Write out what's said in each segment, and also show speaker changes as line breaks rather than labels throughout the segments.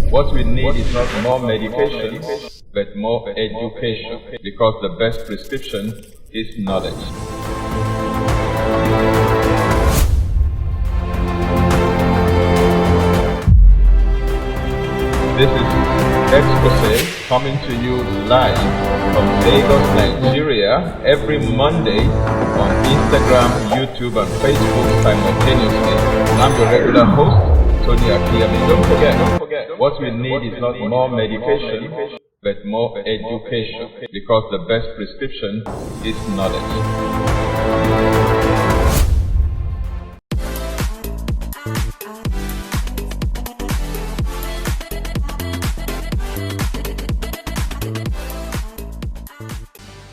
What we need is not more medication, but more education, because the best prescription is knowledge. This is Exposé coming to you live from Lagos, Nigeria, every Monday on Instagram, YouTube, and Facebook simultaneously. I'm your regular host, Tony Akinyemi. Don't forget, what we need is not more medication, but more education, because the best prescription is knowledge.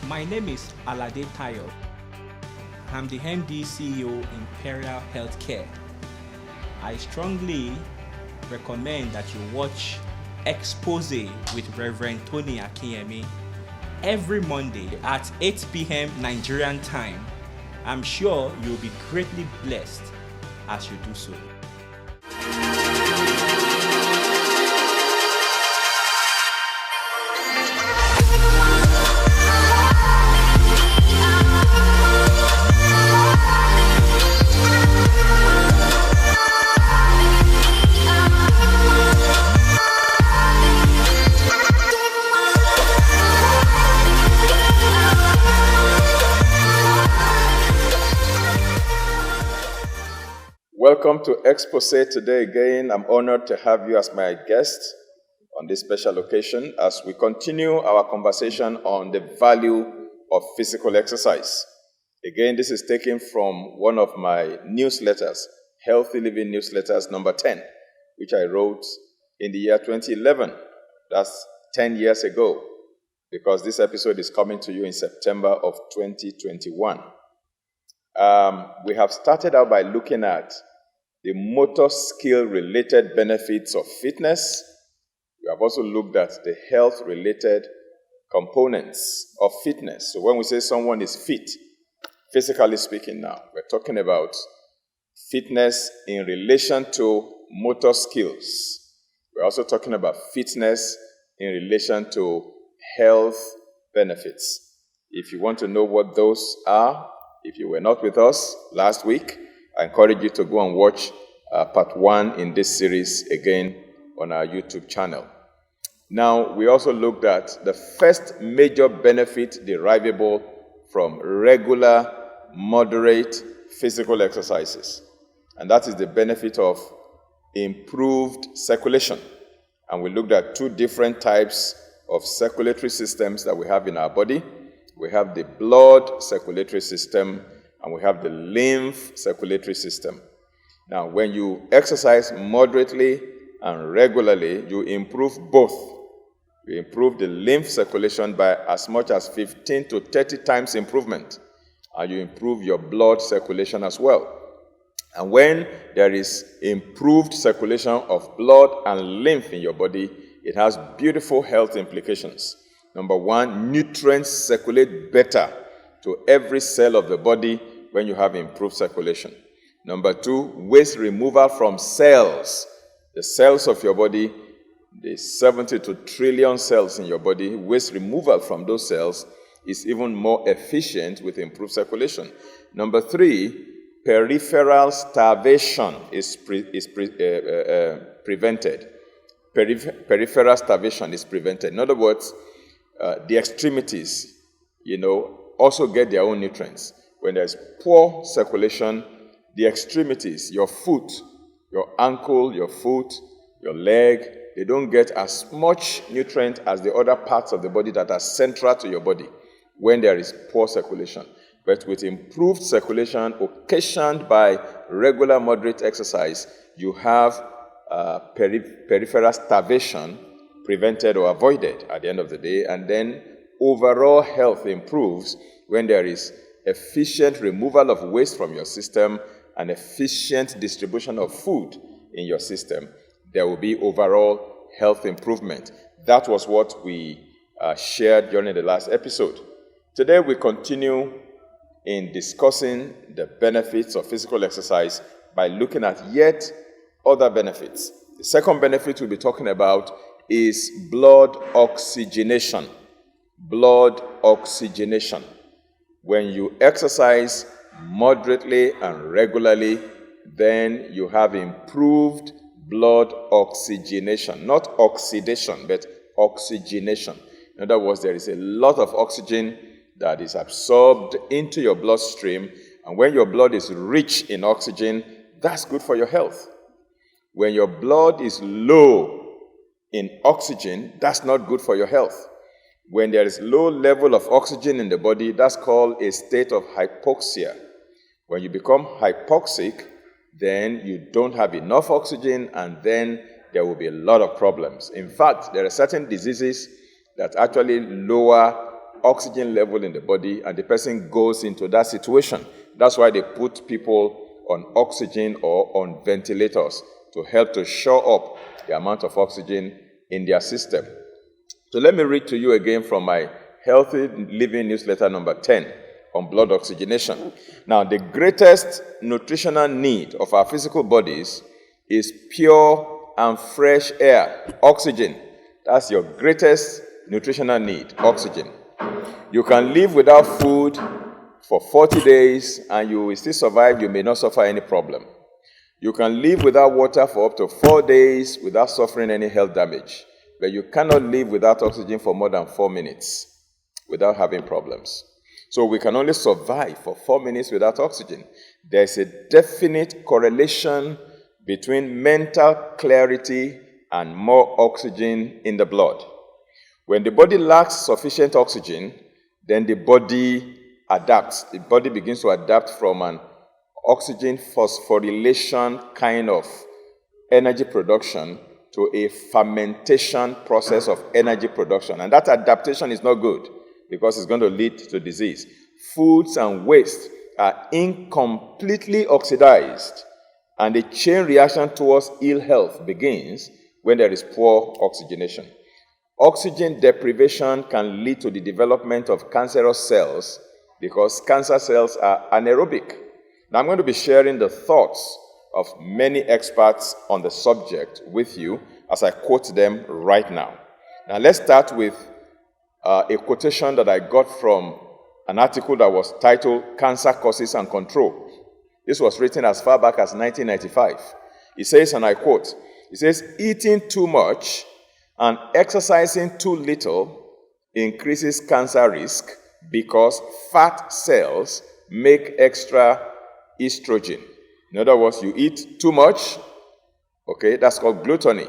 My name is Alade Tayo. I'm the MD CEO Imperial Healthcare. I strongly recommend that you watch Exposé with Reverend Tony Akinyemi every Monday at 8 p.m. Nigerian time. I'm sure you'll be greatly blessed as you do so.
Welcome to Exposé today again. I'm honored to have you as my guest on this special occasion as we continue our conversation on the value of physical exercise. Again, this is taken from one of my newsletters, Healthy Living Newsletters number 10, which I wrote in the year 2011. That's 10 years ago, because this episode is coming to you in September of 2021. We have started out by looking at the motor skill-related benefits of fitness. We have also looked at the health-related components of fitness. So when we say someone is fit, physically speaking now, we're talking about fitness in relation to motor skills. We're also talking about fitness in relation to health benefits. If you want to know what those are, if you were not with us last week, I encourage you to go and watch part 1 in this series again on our YouTube channel. Now, we also looked at the first major benefit derivable from regular, moderate physical exercises, and that is the benefit of improved circulation. And we looked at 2 different types of circulatory systems that we have in our body. We have the blood circulatory system, and we have the lymph circulatory system. Now, when you exercise moderately and regularly, you improve both. You improve the lymph circulation by as much as 15 to 30 times improvement, and you improve your blood circulation as well. And when there is improved circulation of blood and lymph in your body, it has beautiful health implications. Number 1, nutrients circulate better to every cell of the body when you have improved circulation. Number 2, waste removal from cells. The cells of your body, the 72 trillion cells in your body, waste removal from those cells is even more efficient with improved circulation. Number 3, peripheral starvation is prevented. Peripheral starvation is prevented. In other words, the extremities, also get their own nutrients. When there's poor circulation, the extremities, your foot, your ankle, your foot, your leg, they don't get as much nutrient as the other parts of the body that are central to your body when there is poor circulation. But with improved circulation occasioned by regular moderate exercise, you have peripheral starvation prevented or avoided at the end of the day, and then overall health improves when there is efficient removal of waste from your system and efficient distribution of food in your system. There will be overall health improvement. That was what we shared during the last episode. Today we continue in discussing the benefits of physical exercise by looking at yet other benefits. The The second benefit we'll be talking about is blood oxygenation. Blood oxygenation. When you exercise moderately and regularly, then you have improved blood oxygenation. Not oxidation, but oxygenation. In other words, there is a lot of oxygen that is absorbed into your bloodstream, and when your blood is rich in oxygen, that's good for your health. When your blood is low in oxygen, that's not good for your health. When there is low level of oxygen in the body, that's called a state of hypoxia. When you become hypoxic, then you don't have enough oxygen, and then there will be a lot of problems. In fact, there are certain diseases that actually lower oxygen level in the body, and the person goes into that situation. That's why they put people on oxygen or on ventilators to help to shore up the amount of oxygen in their system. So let me read to you again from my Healthy Living newsletter number 10 on blood oxygenation. Now, the greatest nutritional need of our physical bodies is pure and fresh air, oxygen. That's your greatest nutritional need, oxygen. You can live without food for 40 days and you will still survive. You may not suffer any problem. You can live without water for up to 4 days without suffering any health damage. But you cannot live without oxygen for more than 4 minutes without having problems. So we can only survive for 4 minutes without oxygen. There's a definite correlation between mental clarity and more oxygen in the blood. When the body lacks sufficient oxygen, then the body adapts. The body begins to adapt from an oxygen phosphorylation kind of energy production to a fermentation process of energy production. And that adaptation is not good because it's going to lead to disease. Foods and waste are incompletely oxidized, and the chain reaction towards ill health begins when there is poor oxygenation. Oxygen deprivation can lead to the development of cancerous cells because cancer cells are anaerobic. Now, I'm going to be sharing the thoughts of many experts on the subject with you as I quote them right now. Now, let's start with a quotation that I got from an article that was titled Cancer Causes and Control. This was written as far back as 1995. It says, and I quote, it says, eating too much and exercising too little increases cancer risk because fat cells make extra estrogen. In other words, you eat too much, okay, that's called gluttony.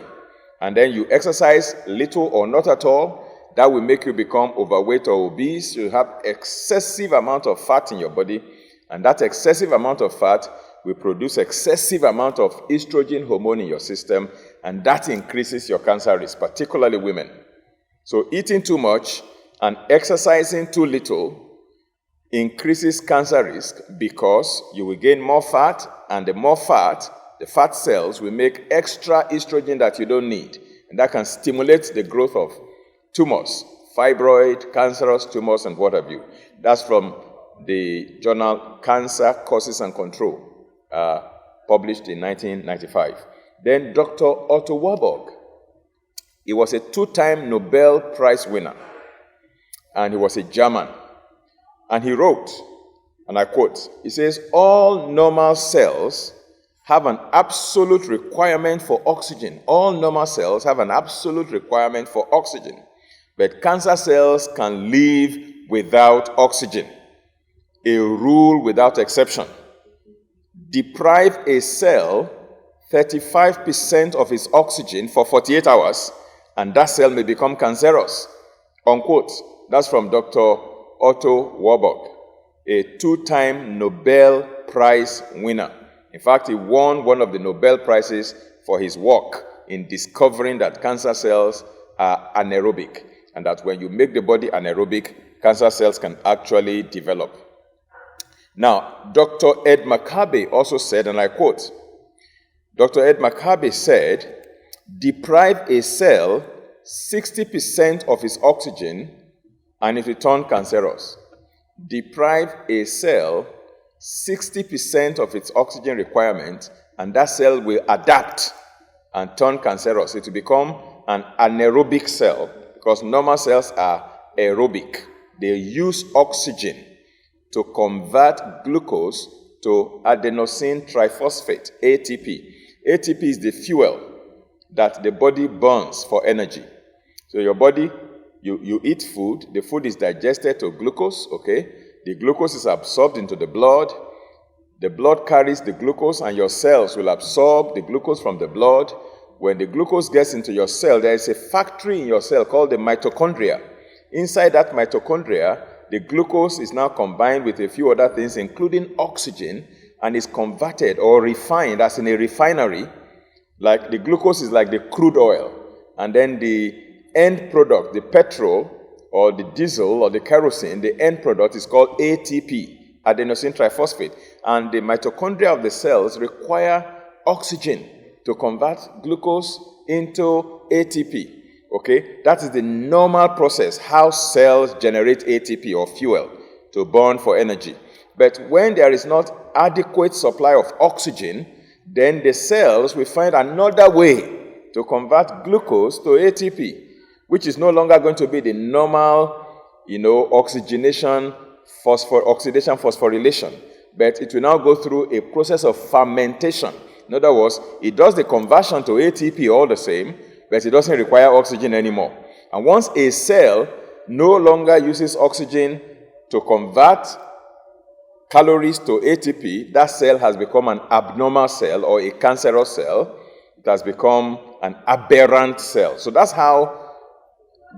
And then you exercise little or not at all, that will make you become overweight or obese. You have excessive amount of fat in your body, and that excessive amount of fat will produce excessive amount of estrogen hormone in your system, and that increases your cancer risk, particularly women. So eating too much and exercising too little increases cancer risk because you will gain more fat, and the more fat, the fat cells will make extra estrogen that you don't need, and that can stimulate the growth of tumors, fibroid, cancerous tumors, and what have you. That's from the journal Cancer Causes and Control, published in 1995. Then Dr. Otto Warburg, he was a 2-time Nobel Prize winner, and he was a German. And he wrote, and I quote, he says, all normal cells have an absolute requirement for oxygen. All normal cells have an absolute requirement for oxygen. But cancer cells can live without oxygen. A rule without exception. Deprive a cell 35% of its oxygen for 48 hours, and that cell may become cancerous. Unquote. That's from Dr. Otto Warburg, a 2-time Nobel Prize winner. In fact, he won one of the Nobel Prizes for his work in discovering that cancer cells are anaerobic, and that when you make the body anaerobic, cancer cells can actually develop. Now, Dr. Ed McCabe also said, and I quote, Dr. Ed McCabe said, deprive a cell 60% of its oxygen and it will turn cancerous. Deprive a cell 60% of its oxygen requirement, and that cell will adapt and turn cancerous. It will become an anaerobic cell because normal cells are aerobic. They use oxygen to convert glucose to adenosine triphosphate, ATP. ATP is the fuel that the body burns for energy. So your body, you eat food, the food is digested to glucose, okay? The glucose is absorbed into the blood carries the glucose and your cells will absorb the glucose from the blood. When the glucose gets into your cell, there is a factory in your cell called the mitochondria. Inside that mitochondria, the glucose is now combined with a few other things, including oxygen, and is converted or refined, as in a refinery. Like the glucose is like the crude oil, and then the end product, the petrol or the diesel or the kerosene, the end product is called ATP, adenosine triphosphate. And the mitochondria of the cells require oxygen to convert glucose into ATP. Okay, that is the normal process, how cells generate ATP or fuel to burn for energy. But when there is not adequate supply of oxygen, then the cells will find another way to convert glucose to ATP, which is no longer going to be the normal, oxidation phosphorylation, but it will now go through a process of fermentation. In other words, it does the conversion to ATP all the same, but it doesn't require oxygen anymore. And once a cell no longer uses oxygen to convert calories to ATP, that cell has become an abnormal cell or a cancerous cell. It has become an aberrant cell. So that's how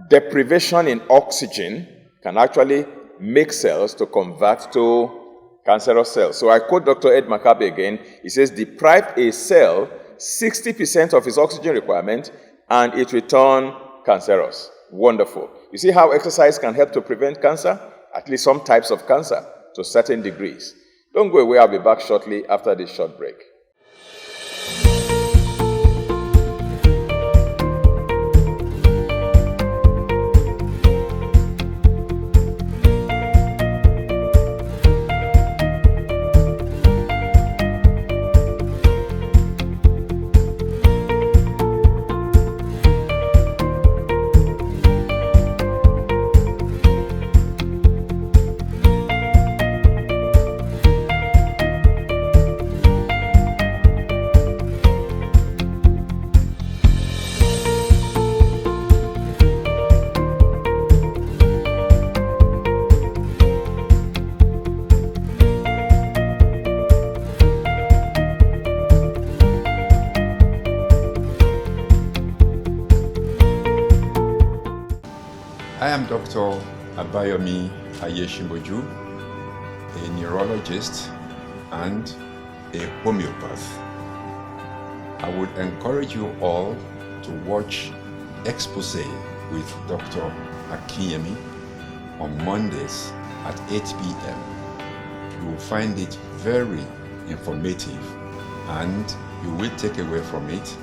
deprivation in oxygen can actually make cells to convert to cancerous cells. So I quote Dr. Ed Maccabi again. He says, deprive a cell 60% of its oxygen requirement and it will turn cancerous. Wonderful. You see how exercise can help to prevent cancer? At least some types of cancer to certain degrees. Don't go away. I'll be back shortly after this short break.
I am Dr. Abayomi Ayeshimboju, a neurologist and a homeopath. I would encourage you all to watch Exposé with Dr. Akinyemi on Mondays at 8 p.m. You will find it very informative and you will take away from it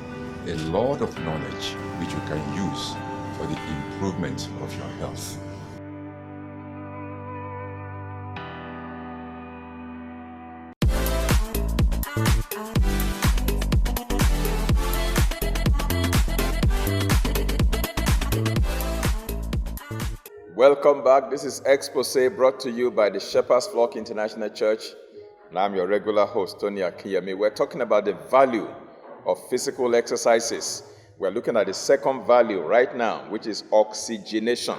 a lot of knowledge which you can use for the improvement of your health.
Welcome back. This is Exposé brought to you by the Shepherd's Flock International Church. And I'm your regular host, Tony Akinyemi. We're talking about the value of physical exercises. We're looking at the second value right now, which is oxygenation.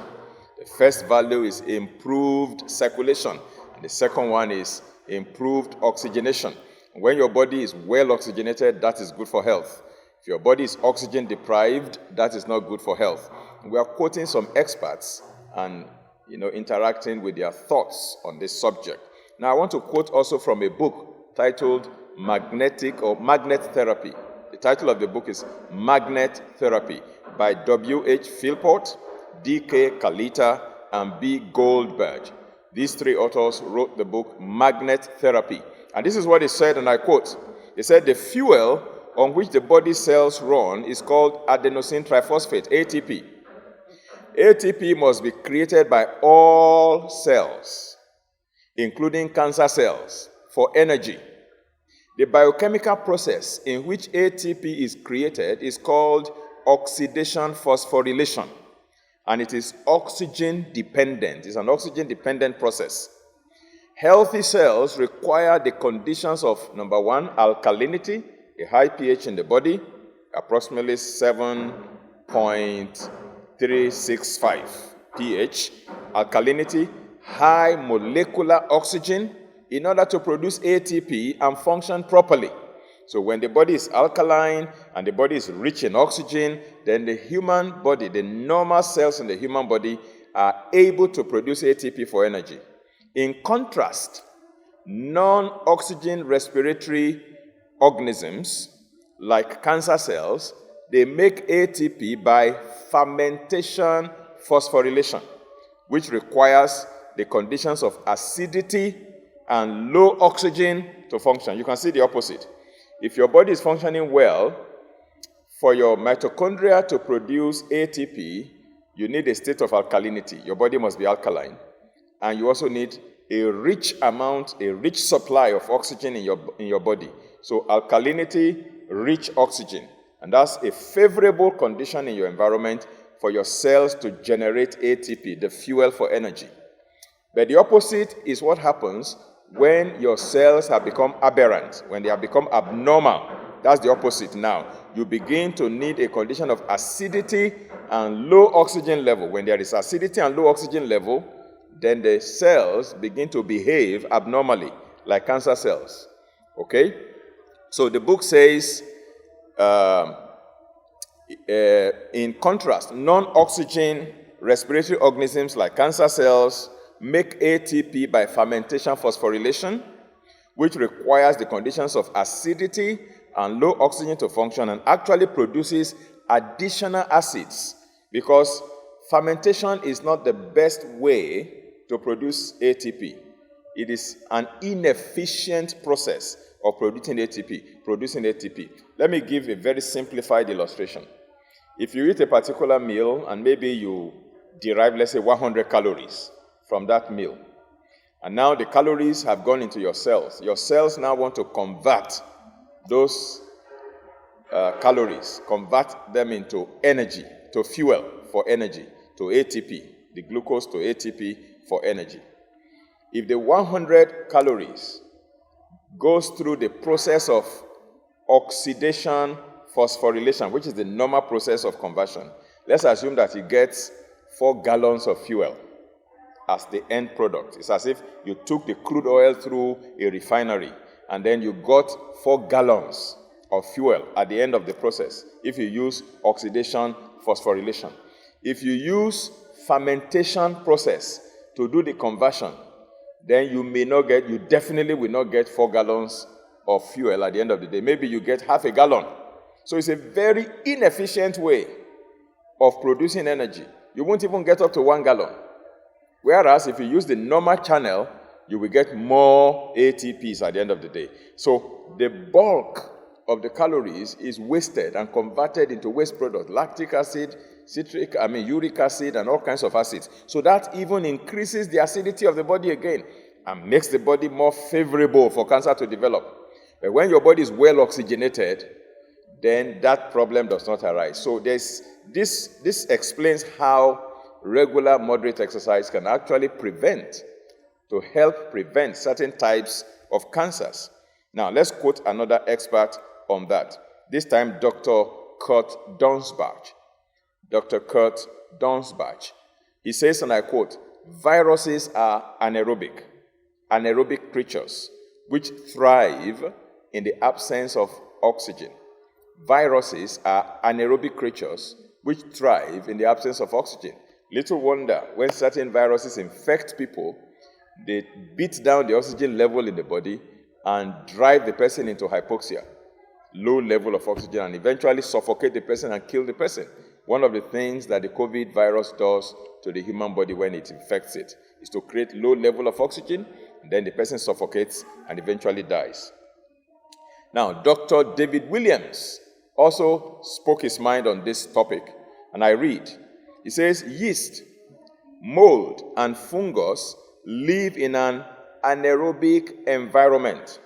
The first value is improved circulation, and the second one is improved oxygenation. When your body is well oxygenated, that is good for health. If your body is oxygen deprived, that is not good for health. We are quoting some experts and interacting with their thoughts on this subject. Now, I want to quote also from a book titled Magnet Therapy. The title of the book is Magnet Therapy by W.H. Philpott, D.K. Kalita, and B. Goldberg. These three authors wrote the book Magnet Therapy. And this is what they said, and I quote. They said, the fuel on which the body cells run is called adenosine triphosphate, ATP. ATP must be created by all cells, including cancer cells, for energy. The biochemical process in which ATP is created is called oxidation phosphorylation, and it is oxygen dependent. It's an oxygen dependent process. Healthy cells require the conditions of, number one, alkalinity, a high pH in the body, approximately 7.365 pH, alkalinity, high molecular oxygen, in order to produce ATP and function properly. So when the body is alkaline and the body is rich in oxygen, then the human body, the normal cells in the human body, are able to produce ATP for energy. In contrast, non-oxygen respiratory organisms, like cancer cells, they make ATP by fermentation phosphorylation, which requires the conditions of acidity and low oxygen to function. You can see the opposite. If your body is functioning well, for your mitochondria to produce ATP, you need a state of alkalinity. Your body must be alkaline. And you also need a rich supply of oxygen in your body. So alkalinity, rich oxygen. And that's a favorable condition in your environment for your cells to generate ATP, the fuel for energy. But the opposite is what happens when your cells have become aberrant, when they have become abnormal. That's the opposite now. You begin to need a condition of acidity and low oxygen level. When there is acidity and low oxygen level, then the cells begin to behave abnormally, like cancer cells. Okay? So the book says, in contrast, non-oxygen respiratory organisms like cancer cells make ATP by fermentation phosphorylation, which requires the conditions of acidity and low oxygen to function, and actually produces additional acids, because fermentation is not the best way to produce ATP. It is an inefficient process of producing ATP. Let me give a very simplified illustration. If you eat a particular meal and maybe you derive, let's say, 100 calories from that meal, and now the calories have gone into your cells. Your cells now want to convert those calories, convert them into energy, to fuel for energy, to ATP, the glucose to ATP for energy. If the 100 calories goes through the process of oxidation phosphorylation, which is the normal process of conversion, let's assume that it gets 4 gallons of fuel as the end product. It's as if you took the crude oil through a refinery and then you got 4 gallons of fuel at the end of the process if you use oxidation phosphorylation. If you use fermentation process to do the conversion, then you definitely will not get 4 gallons of fuel at the end of the day. Maybe you get half a gallon. So it's a very inefficient way of producing energy. You won't even get up to 1 gallon. Whereas if you use the normal channel, you will get more ATPs at the end of the day. So the bulk of the calories is wasted and converted into waste products, lactic acid, uric acid, and all kinds of acids. So that even increases the acidity of the body again and makes the body more favorable for cancer to develop. But when your body is well oxygenated, then that problem does not arise. So this explains how regular moderate exercise can actually help prevent certain types of cancers. Now, let's quote another expert on that. This time, Dr. Kurt Donsbach. Dr. Kurt Donsbach. He says, and I quote, "Viruses are anaerobic creatures which thrive in the absence of oxygen. Viruses are anaerobic creatures which thrive in the absence of oxygen. Little wonder when certain viruses infect people, they beat down the oxygen level in the body and drive the person into hypoxia, low level of oxygen, and eventually suffocate the person and kill the person. One of the things that the COVID virus does to the human body when it infects it is to create low level of oxygen, and then the person suffocates and eventually dies." Now, Dr. David Williams also spoke his mind on this topic, and I read. He says, "Yeast, mold, and fungus live in an anaerobic environment.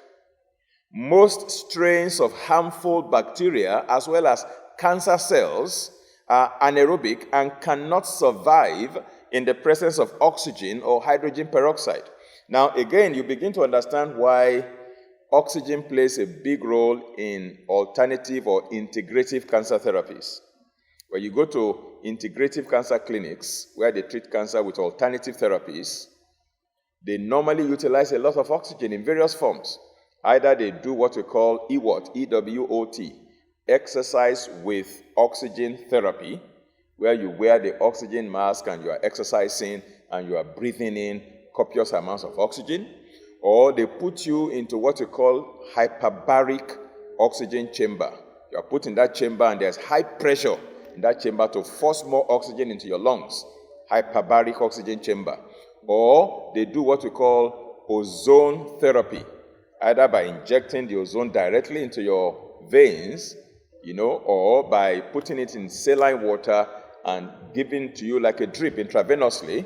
Most strains of harmful bacteria, as well as cancer cells, are anaerobic and cannot survive in the presence of oxygen or hydrogen peroxide. Now, again, you begin to understand why oxygen plays a big role in alternative or integrative cancer therapies. When you go to integrative cancer clinics, where they treat cancer with alternative therapies, they normally utilize a lot of oxygen in various forms. Either they do what we call EWOT, E-W-O-T, exercise with oxygen therapy, where you wear the oxygen mask and you are exercising and you are breathing in copious amounts of oxygen, or they put you into what we call hyperbaric oxygen chamber. You are put in that chamber and there's high pressure in that chamber to force more oxygen into your lungs, hyperbaric oxygen chamber. Or they do what we call ozone therapy, either by injecting the ozone directly into your veins, or by putting it in saline water and giving to you like a drip intravenously,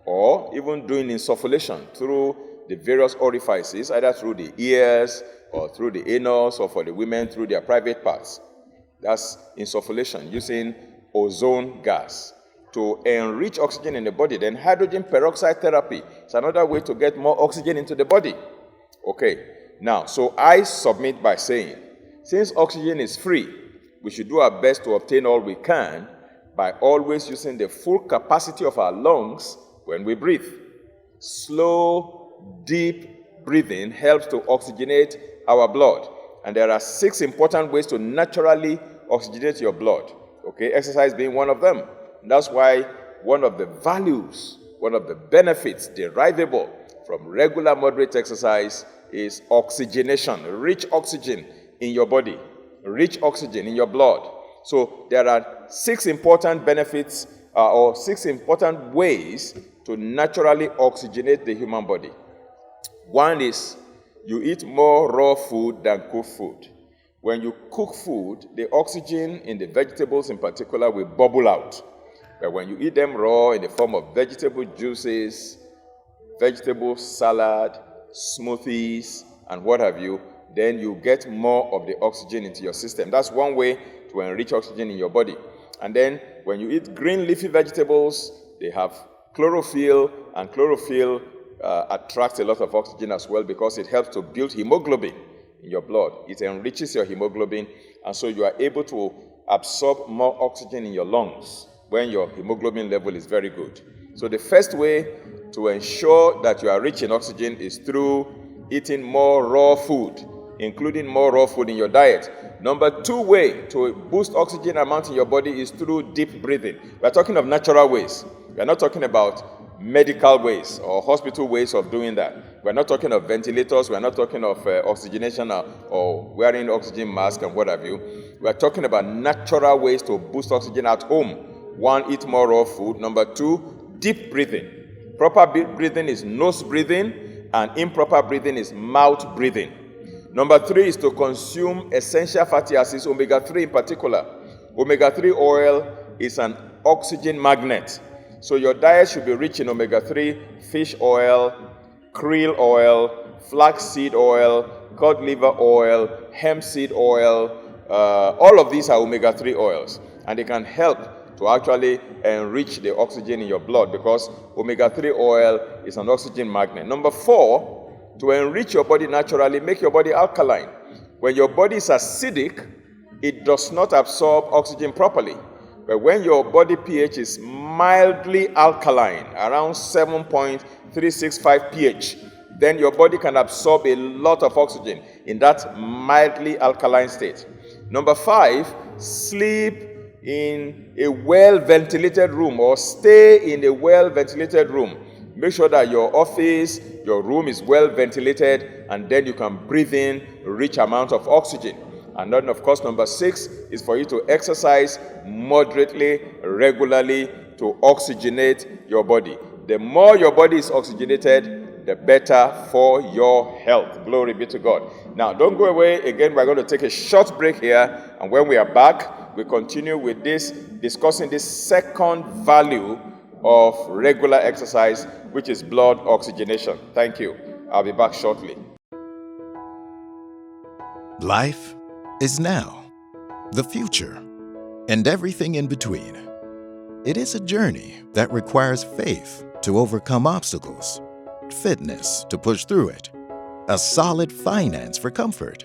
or even doing insufflation through the various orifices, either through the ears or through the anus, or for the women through their private parts. That's insufflation using ozone gas to enrich oxygen in the body. Then hydrogen peroxide therapy is another way to get more oxygen into the body. Okay, now, so I submit by saying, since oxygen is free, we should do our best to obtain all we can by always using the full capacity of our lungs when we breathe. Slow, deep breathing helps to oxygenate our blood. And there are 6 important ways to naturally oxygenate your blood. Okay, exercise being one of them. And that's why one of the values, one of the benefits derivable from regular moderate exercise is oxygenation, rich oxygen in your body, rich oxygen in your blood. So there are 6 important benefits or 6 important ways to naturally oxygenate the human body. One is you eat more raw food than cooked food. When you cook food, the oxygen in the vegetables in particular will bubble out. But when you eat them raw in the form of vegetable juices, vegetable salad, smoothies, and what have you, then you get more of the oxygen into your system. That's one way to enrich oxygen in your body. And then when you eat green leafy vegetables, they have chlorophyll, and chlorophyll attracts a lot of oxygen as well because it helps to build hemoglobin in your blood. It enriches your hemoglobin, and so you are able to absorb more oxygen in your lungs when your hemoglobin level is very good. So the first way to ensure that you are rich in oxygen is through eating more raw food, including more raw food in your diet. Number 2 way to boost oxygen amount in your body is through deep breathing. We're talking of natural ways. We're not talking about medical ways or hospital ways of doing that. We're not talking of ventilators. We're not talking of oxygenation or wearing oxygen mask and what have you. We're talking about natural ways to boost oxygen at home. 1, eat more raw food. Number 2, deep breathing. Proper breathing is nose breathing, and improper breathing is mouth breathing. Number 3 is to consume essential fatty acids, omega-3 in particular. Omega-3 oil is an oxygen magnet. So your diet should be rich in omega-3, fish oil, krill oil, flaxseed oil, cod liver oil, hemp seed oil. All of these are omega-3 oils, and they can help to actually enrich the oxygen in your blood because omega-3 oil is an oxygen magnet. Number 4, to enrich your body naturally, make your body alkaline. When your body is acidic, it does not absorb oxygen properly. But when your body pH is mildly alkaline, around 7.365 pH, then your body can absorb a lot of oxygen in that mildly alkaline state. Number 5, sleep in a well-ventilated room or stay in a well-ventilated room. Make sure that your office, your room is well-ventilated, and then you can breathe in rich amounts of oxygen. And then, of course, number 6 is for you to exercise moderately, regularly to oxygenate your body. The more your body is oxygenated, the better for your health. Glory be to God. Now, don't go away. Again, we're going to take a short break here, and when we are back, we continue with this, discussing this second value of regular exercise, which is blood oxygenation. Thank you. I'll be back shortly.
Life is now, the future, and everything in between. It is a journey that requires faith to overcome obstacles, fitness to push through it, a solid finance for comfort,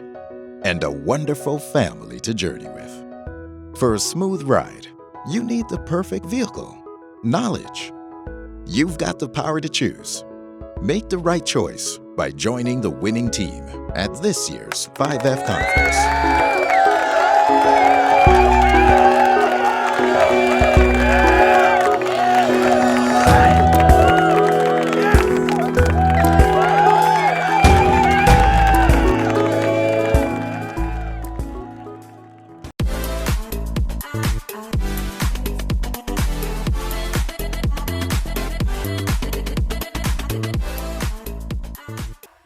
and a wonderful family to journey with. For a smooth ride, you need the perfect vehicle, knowledge. You've got the power to choose. Make the right choice by joining the winning team at this year's 5F Conference.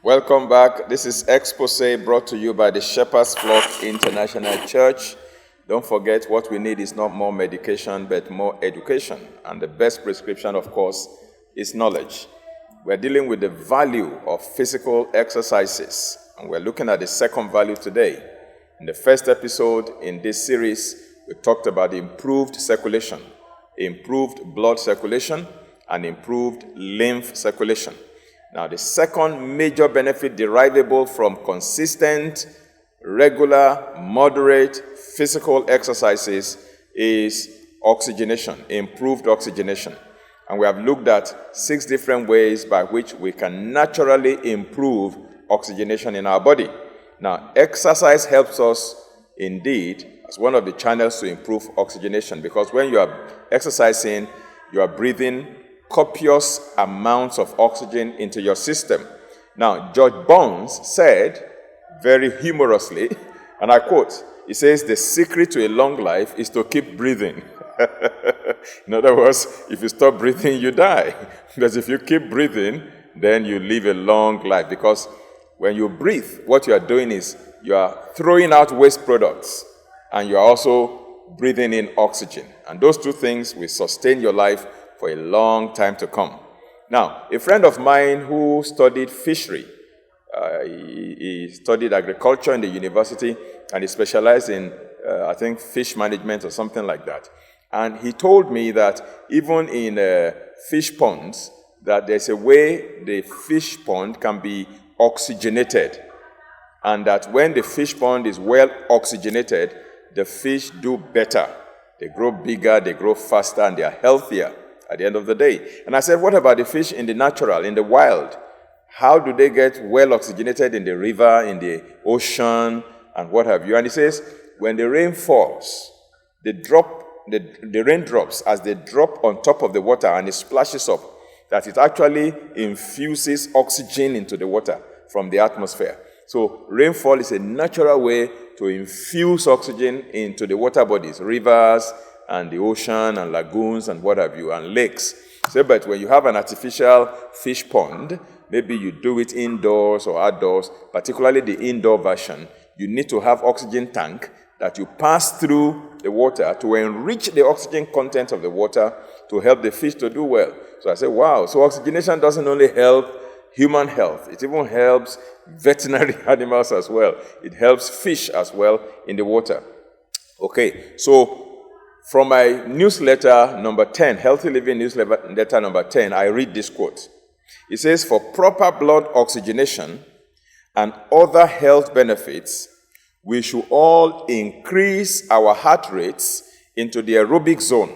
Welcome back. This is Exposé brought to you by the Shepherd's Flock International Church. Don't forget, what we need is not more medication, but more education. And the best prescription, of course, is knowledge. We're dealing with the value of physical exercises. And we're looking at the second value today. In the first episode in this series, we talked about improved circulation, improved blood circulation, and improved lymph circulation. Now, the second major benefit derivable from consistent, regular, moderate physical exercises is oxygenation, improved oxygenation. And we have looked at 6 different ways by which we can naturally improve oxygenation in our body. Now, exercise helps us indeed as one of the channels to improve oxygenation, because when you are exercising, you are breathing copious amounts of oxygen into your system. Now, George Burns said, very humorously, and I quote, he says, "The secret to a long life is to keep breathing." In other words, if you stop breathing, you die. Because if you keep breathing, then you live a long life. Because when you breathe, what you are doing is you are throwing out waste products, and you are also breathing in oxygen. And those two things will sustain your life for a long time to come. Now, a friend of mine who studied fishery, he studied agriculture in the university, and he specialized in, I think, fish management or something like that. And he told me that even in fish ponds, that there's a way the fish pond can be oxygenated. And that when the fish pond is well oxygenated, the fish do better. They grow bigger, they grow faster, and they are healthier at the end of the day. And I said, what about the fish in the natural, in the wild? How do they get well oxygenated in the river, in the ocean, and what have you? And he says, when the rain falls, the raindrops, as they drop on top of the water and it splashes up, that it actually infuses oxygen into the water from the atmosphere. So rainfall is a natural way to infuse oxygen into the water bodies, rivers, and the ocean, and lagoons, and what have you, and lakes. So, but when you have an artificial fish pond, maybe you do it indoors or outdoors, particularly the indoor version, you need to have oxygen tank that you pass through the water to enrich the oxygen content of the water to help the fish to do well. So I said, wow, so oxygenation doesn't only help human health, it even helps veterinary animals as well. It helps fish as well in the water. Okay, so from my newsletter number 10, Healthy Living newsletter number 10, I read this quote. It says, "For proper blood oxygenation and other health benefits, we should all increase our heart rates into the aerobic zone.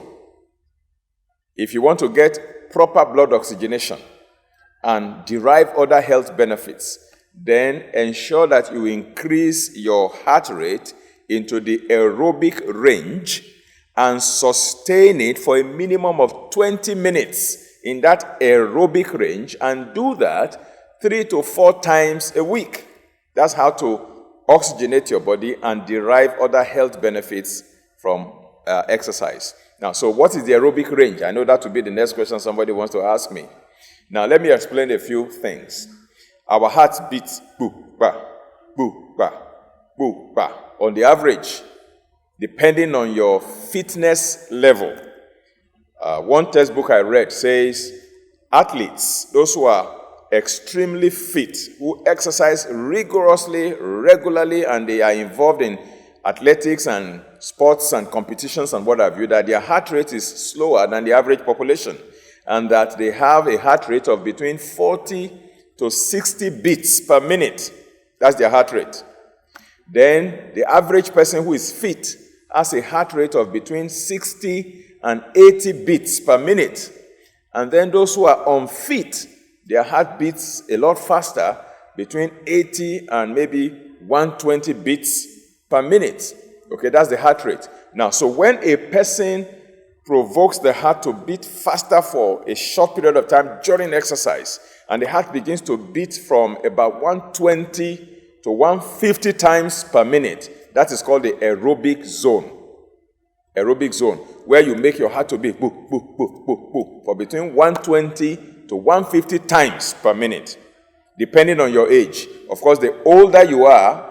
If you want to get proper blood oxygenation and derive other health benefits, then ensure that you increase your heart rate into the aerobic range and sustain it for a minimum of 20 minutes in that aerobic range, and do that 3 to 4 times a week. That's how to oxygenate your body and derive other health benefits from exercise. Now, so what is the aerobic range? I know that will be the next question somebody wants to ask me. Now, let me explain a few things. Our hearts beat boo, ba, boo, ba, boo, ba, on the average, depending on your fitness level. One textbook I read says athletes, those who are extremely fit, who exercise rigorously, regularly, and they are involved in athletics and sports and competitions and what have you, that their heart rate is slower than the average population, and that they have a heart rate of between 40 to 60 beats per minute. That's their heart rate. Then the average person who is fit has a heart rate of between 60 and 80 beats per minute. And then those who are unfit, their heart beats a lot faster, between 80 and maybe 120 beats per minute. Okay, that's the heart rate. Now, so when a person provokes the heart to beat faster for a short period of time during exercise, and the heart begins to beat from about 120 to 150 times per minute, that is called the aerobic zone. Aerobic zone, where you make your heart to beat boo, boo, boo, boo, boo, for between 120 to 150 times per minute, depending on your age. Of course, the older you are,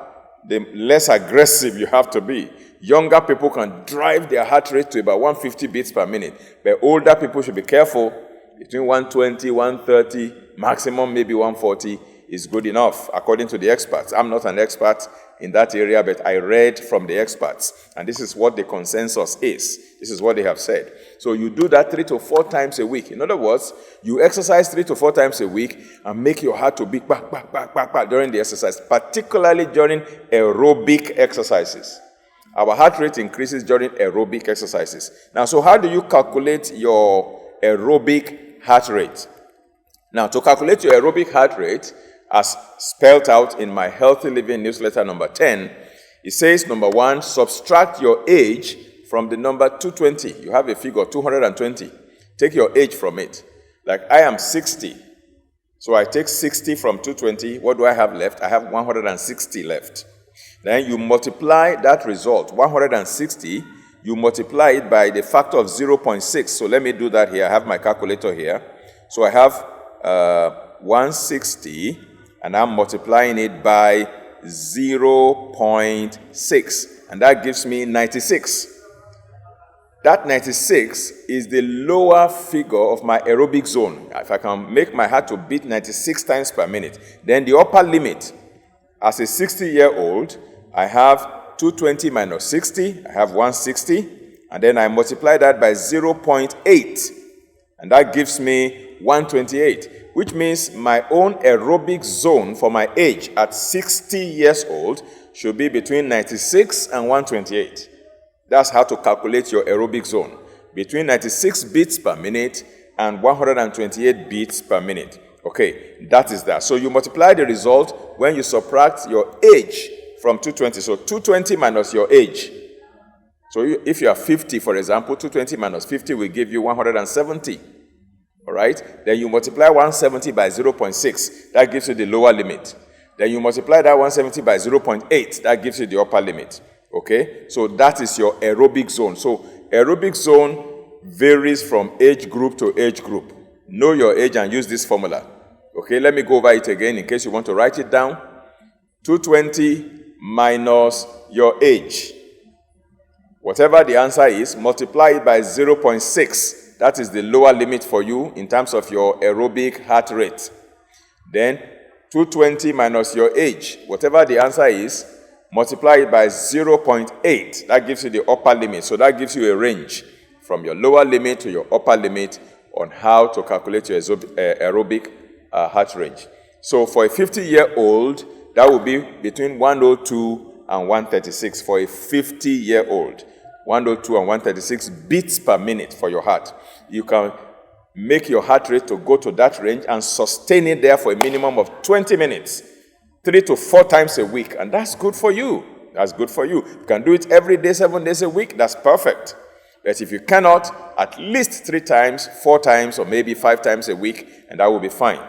the less aggressive you have to be. Younger people can drive their heart rate to about 150 beats per minute, but older people should be careful. Between 120, 130, maximum maybe 140 is good enough, according to the experts. I'm not an expert in that area, but I read from the experts, and this is what the consensus is. This is what they have said. So you do that 3 to 4 times a week. In other words, you exercise 3 to 4 times a week and make your heart to beat back, back, back, back, back during the exercise, particularly during aerobic exercises. Our heart rate increases during aerobic exercises. Now, so how do you calculate your aerobic heart rate? Now, to calculate your aerobic heart rate, as spelled out in my Healthy Living newsletter number 10, it says, number 1, subtract your age from the number 220. You have a figure 220. Take your age from it. Like I am 60. So I take 60 from 220. What do I have left? I have 160 left. Then you multiply that result, 160, you multiply it by the factor of 0.6. So let me do that here. I have my calculator here. So I have 160, and I'm multiplying it by 0.6, and that gives me 96. That 96 is the lower figure of my aerobic zone. If I can make my heart to beat 96 times per minute, then the upper limit, as a 60-year-old, I have 220 minus 60, I have 160, and then I multiply that by 0.8, and that gives me 128, which means my own aerobic zone for my age at 60 years old should be between 96 and 128. That's how to calculate your aerobic zone, between 96 beats per minute and 128 beats per minute. Okay, that is that. So you multiply the result when you subtract your age from 220. So 220 minus your age. So if you are 50, for example, 220 minus 50 will give you 170. All right? Then you multiply 170 by 0.6. That gives you the lower limit. Then you multiply that 170 by 0.8. That gives you the upper limit. Okay? So that is your aerobic zone. So aerobic zone varies from age group to age group. Know your age and use this formula. Okay? Let me go over it again in case you want to write it down. 220 minus your age. Whatever the answer is, multiply it by 0.6. That is the lower limit for you in terms of your aerobic heart rate. Then 220 minus your age. Whatever the answer is, multiply it by 0.8. That gives you the upper limit. So that gives you a range from your lower limit to your upper limit on how to calculate your aerobic heart range. So for a 50-year-old, that will be between 102 and 136 for a 50-year-old. 102 and 136 beats per minute for your heart. You can make your heart rate to go to that range and sustain it there for a minimum of 20 minutes, 3 to 4 times a week, and that's good for you. That's good for you. You can do it every day, 7 days a week, that's perfect. But if you cannot, at least 3 times, 4 times, or maybe 5 times a week, and that will be fine.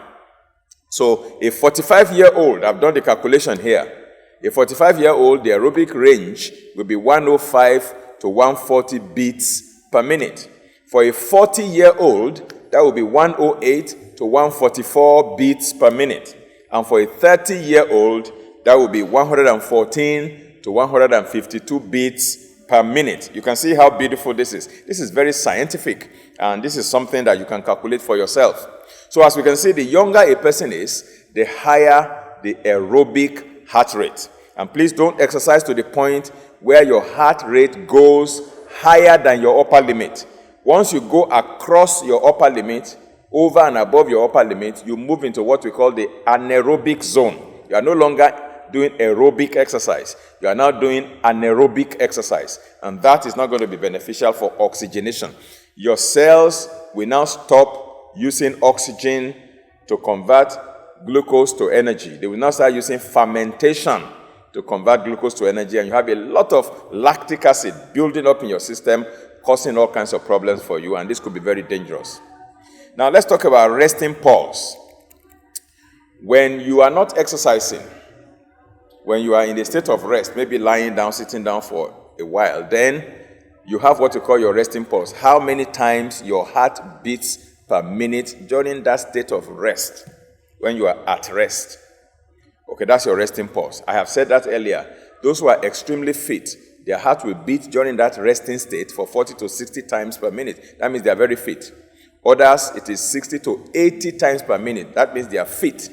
So a 45-year-old, I've done the calculation here. A 45-year-old, the aerobic range will be 105 to 140 beats per minute. For a 40-year-old, that will be 108 to 144 beats per minute. And for a 30-year-old, that will be 114 to 152 beats per minute. You can see how beautiful this is. This is very scientific, and this is something that you can calculate for yourself. So as we can see, the younger a person is, the higher the aerobic heart rate. And please don't exercise to the point where your heart rate goes higher than your upper limit. Once you go across your upper limit, over and above your upper limit, you move into what we call the anaerobic zone. You are no longer doing aerobic exercise. You are now doing anaerobic exercise. And that is not going to be beneficial for oxygenation. Your cells will now stop using oxygen to convert glucose to energy. They will now start using fermentation to convert glucose to energy, and you have a lot of lactic acid building up in your system, causing all kinds of problems for you, and this could be very dangerous. Now let's talk about resting pulse. When you are not exercising, when you are in a state of rest, maybe lying down, sitting down for a while, then you have what you call your resting pulse. How many times your heart beats per minute during that state of rest, when you are at rest. Okay, that's your resting pulse. I have said that earlier. Those who are extremely fit, their heart will beat during that resting state for 40 to 60 times per minute. That means they are very fit. Others, it is 60 to 80 times per minute. That means they are fit.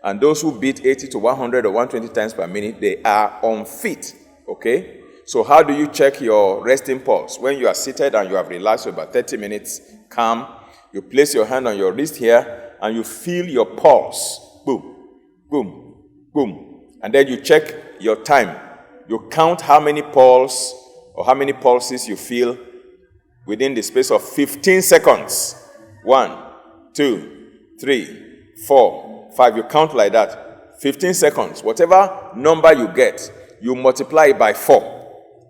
And those who beat 80 to 100 or 120 times per minute, they are unfit. Okay? So how do you check your resting pulse? When you are seated and you have relaxed for about 30 minutes, calm, you place your hand on your wrist here and you feel your pulse. Boom, boom, boom. And then you check your time. You count how many pulses or how many pulses you feel within the space of 15 seconds. 1, 2, 3, 4, 5. You count like that. 15 seconds. Whatever number you get, you multiply it by 4.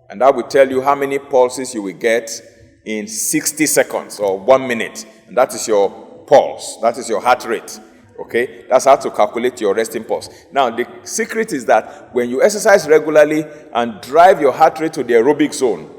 And that will tell you how many pulses you will get in 60 seconds or 1 minute. And that is your pulse. That is your heart rate. Okay? That's how to calculate your resting pulse. Now, the secret is that when you exercise regularly and drive your heart rate to the aerobic zone,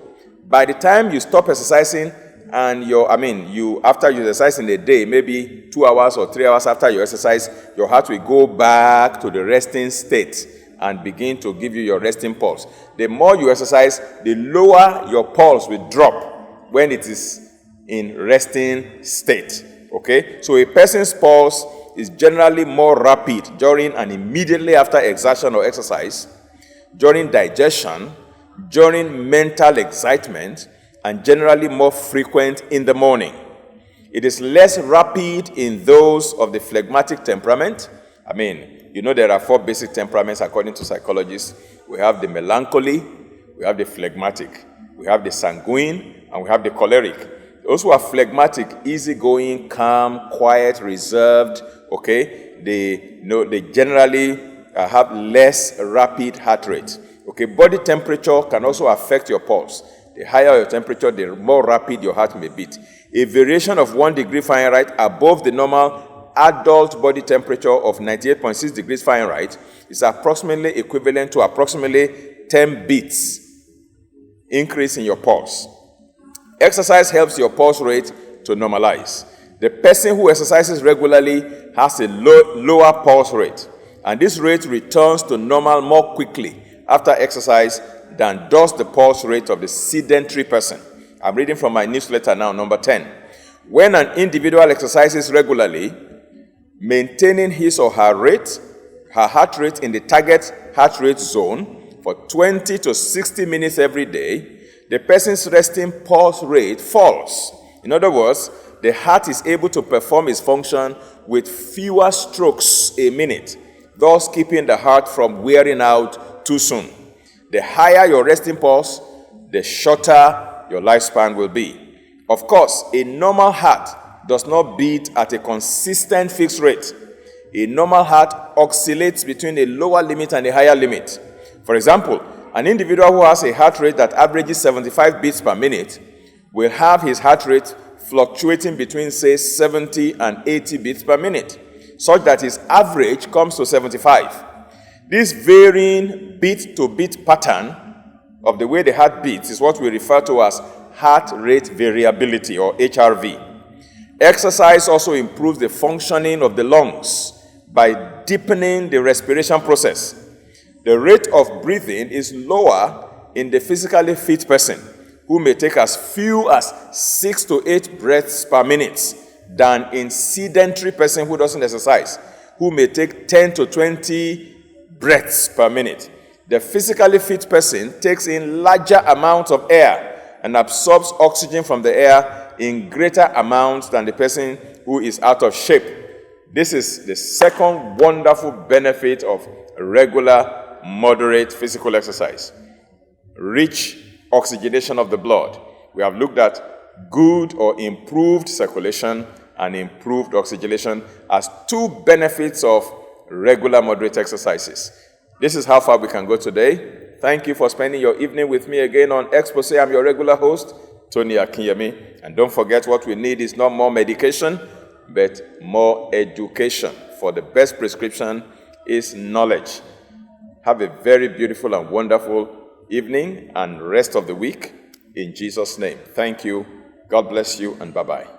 by the time you stop exercising and after you exercise in a day, maybe 2 hours or 3 hours after you exercise, your heart will go back to the resting state and begin to give you your resting pulse. The more you exercise, the lower your pulse will drop when it is in resting state. Okay? So a person's pulse is generally more rapid during and immediately after exertion or exercise, during digestion, during mental excitement, and generally more frequent in the morning. It is less rapid in those of the phlegmatic temperament. There are 4 basic temperaments according to psychologists. We have the melancholy, we have the phlegmatic, we have the sanguine, and we have the choleric. Those who are phlegmatic, easygoing, calm, quiet, reserved, okay, they generally have less rapid heart rate. Okay, body temperature can also affect your pulse. The higher your temperature, the more rapid your heart may beat. A variation of 1 degree Fahrenheit above the normal adult body temperature of 98.6 degrees Fahrenheit is approximately equivalent to approximately 10 beats increase in your pulse. Exercise helps your pulse rate to normalize. The person who exercises regularly has a lower pulse rate, and this rate returns to normal more quickly after exercise than does the pulse rate of the sedentary person. I'm reading from my newsletter now, number 10. When an individual exercises regularly, maintaining his or her heart rate in the target heart rate zone for 20 to 60 minutes every day, the person's resting pulse rate falls. In other words, the heart is able to perform its function with fewer strokes a minute, thus keeping the heart from wearing out too soon. The higher your resting pulse, the shorter your lifespan will be. Of course, a normal heart does not beat at a consistent fixed rate. A normal heart oscillates between a lower limit and a higher limit. For example, an individual who has a heart rate that averages 75 beats per minute will have his heart rate fluctuating between, say, 70 and 80 beats per minute, such that his average comes to 75. This varying beat-to-beat pattern of the way the heart beats is what we refer to as heart rate variability, or HRV. Exercise also improves the functioning of the lungs by deepening the respiration process. The rate of breathing is lower in the physically fit person, who may take as few as 6 to 8 breaths per minute, than in sedentary person who doesn't exercise, who may take 10 to 20 breaths per minute. The physically fit person takes in larger amounts of air and absorbs oxygen from the air in greater amounts than the person who is out of shape. This is the second wonderful benefit of regular, moderate physical exercise. Rich oxygenation of the blood. We have looked at good or improved circulation and improved oxygenation as two benefits of regular, moderate exercises. This is how far we can go today. Thank you for spending your evening with me again on Exposé. I'm your regular host, Tony Akinyemi. And don't forget, what we need is not more medication, but more education. For the best prescription is knowledge. Have a very beautiful and wonderful evening and rest of the week in Jesus' name. Thank you. God bless you, and bye-bye.